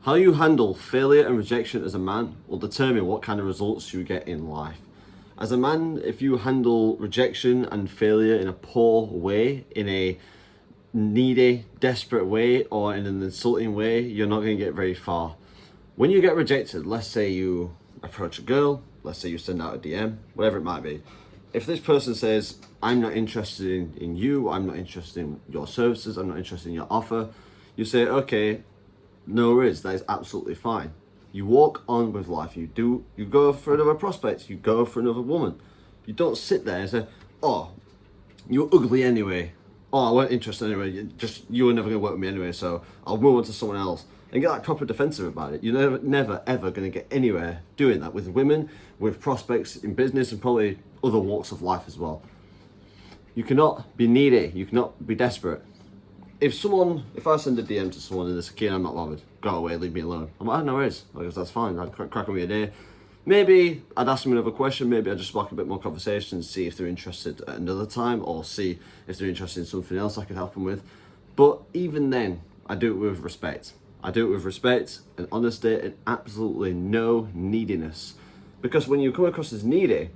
How you handle failure and rejection as a man will determine what kind of results you get in life. As a man, if you handle rejection and failure in a poor way, in a needy, desperate way, or in an insulting way, you're not going to get very far. When you get rejected, let's say you approach a girl, let's say you send out a DM, whatever it might be. If this person says, I'm not interested in you, I'm not interested in your services, I'm not interested in your offer, you say, okay, no worries, that is absolutely fine. You walk on with life. You go for another prospect. You go for another woman. You don't sit there and say, oh, you're ugly anyway. Oh, I weren't interested anyway. You were never going to work with me anyway, so I'll move on to someone else. And get like proper defensive about it. You're never ever going to get anywhere doing that with women, with prospects in business, and probably other walks of life as well. You cannot be needy. You cannot be desperate. If I send a DM to someone and they're like, I'm not bothered, go away, leave me alone. I'm like, no worries, like, that's fine, I'd crack on with your day. Maybe I'd ask them another question, maybe I'd just spark a bit more conversation and see if they're interested at another time, or see if they're interested in something else I could help them with. But even then, I do it with respect. I do it with respect and honesty and absolutely no neediness. Because when you come across as needy,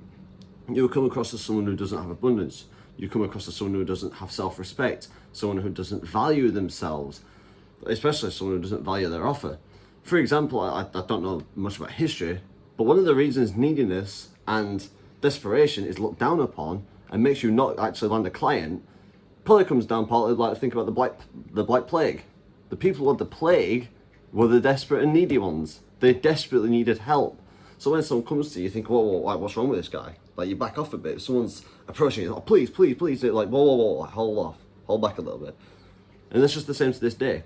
you will come across as someone who doesn't have abundance. You come across as someone who doesn't have self-respect, someone who doesn't value themselves, especially someone who doesn't value their offer. For example, I don't know much about history, but one of the reasons neediness and desperation is looked down upon and makes you not actually land a client probably comes down partly, like, think about the Black Plague. The people of the plague were the desperate and needy ones. They desperately needed help. So when someone comes to you, you think, whoa, what's wrong with this guy? Like, you back off a bit. If someone's approaching you, oh, please. They're like, whoa, hold back a little bit. And it's just the same to this day.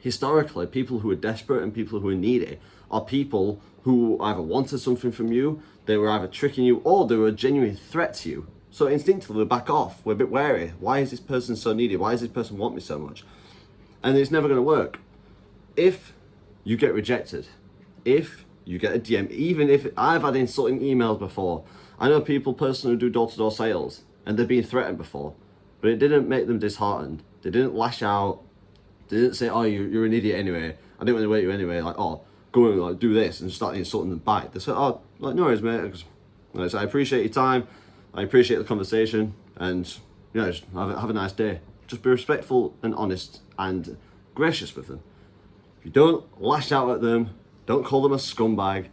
Historically, people who are desperate and people who are needy are people who either wanted something from you, they were either tricking you, or they were a genuine threat to you. So instinctively, we back off. We're a bit wary. Why is this person so needy? Why does this person want me so much? And it's never going to work. If you get rejected, if you get a DM, even if I've had insulting emails before. I know people personally who do door-to-door sales and they've been threatened before, but it didn't make them disheartened. They didn't lash out. They didn't say, oh, you're an idiot anyway. I didn't want to wait you anyway. Like, oh, go and like do this, and start insulting them back. They said, oh, like, no worries, mate. Like, I appreciate your time. I appreciate the conversation, and just have a nice day. Just be respectful and honest and gracious with them. If you don't lash out at them, don't call them a scumbag,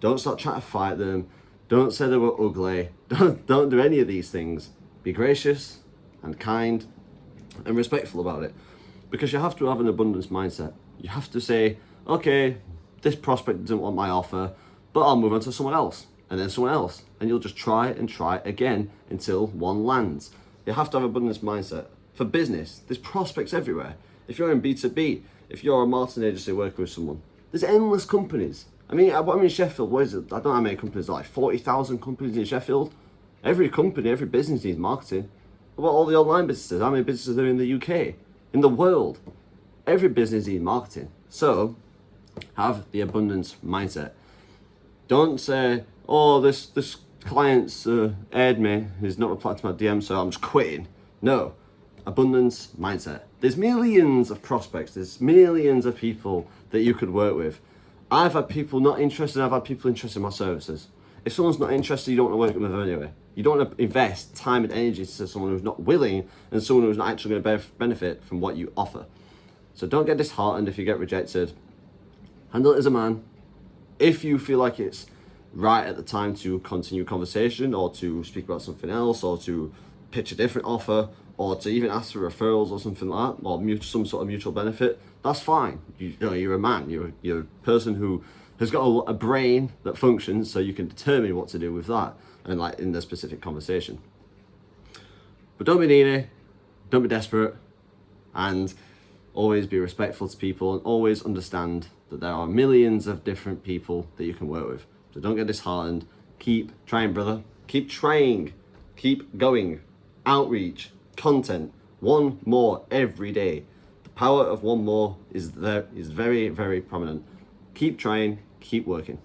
don't start trying to fight them, don't say they were ugly, don't do any of these things. Be gracious and kind and respectful about it. Because you have to have an abundance mindset. You have to say, okay, this prospect doesn't want my offer, but I'll move on to someone else, and then someone else. And you'll just try and try again until one lands. You have to have an abundance mindset. For business, there's prospects everywhere. If you're in B2B, if you're a marketing agency working with someone, there's endless companies. I'm in Sheffield, what is it? I don't know how many companies, like 40,000 companies in Sheffield. Every company, every business needs marketing. What about all the online businesses? How many businesses are in the UK? In the world? Every business needs marketing. So, have the abundance mindset. Don't say, oh, this client's aired me, he's not replied to my DM, so I'm just quitting. No. Abundance mindset. There's millions of prospects, there's millions of people that you could work with. I've had people not interested, I've had people interested in my services. If someone's not interested, you don't want to work with them anyway. You don't want to invest time and energy to someone who's not willing and someone who's not actually going to benefit from what you offer. So don't get disheartened if you get rejected. Handle it as a man. If you feel like it's right at the time to continue conversation, or to speak about something else, or to pitch a different offer, or to even ask for referrals or something like that, or some sort of mutual benefit, that's fine. You're a man. You're a person who has got a brain that functions, so you can determine what to do with that, and like in the specific conversation. But don't be needy, don't be desperate, and always be respectful to people, and always understand that there are millions of different people that you can work with. So don't get disheartened. Keep trying, brother. Keep trying. Keep going. Outreach, content, one more every day. The power of one more is very, very prominent. Keep trying, keep working.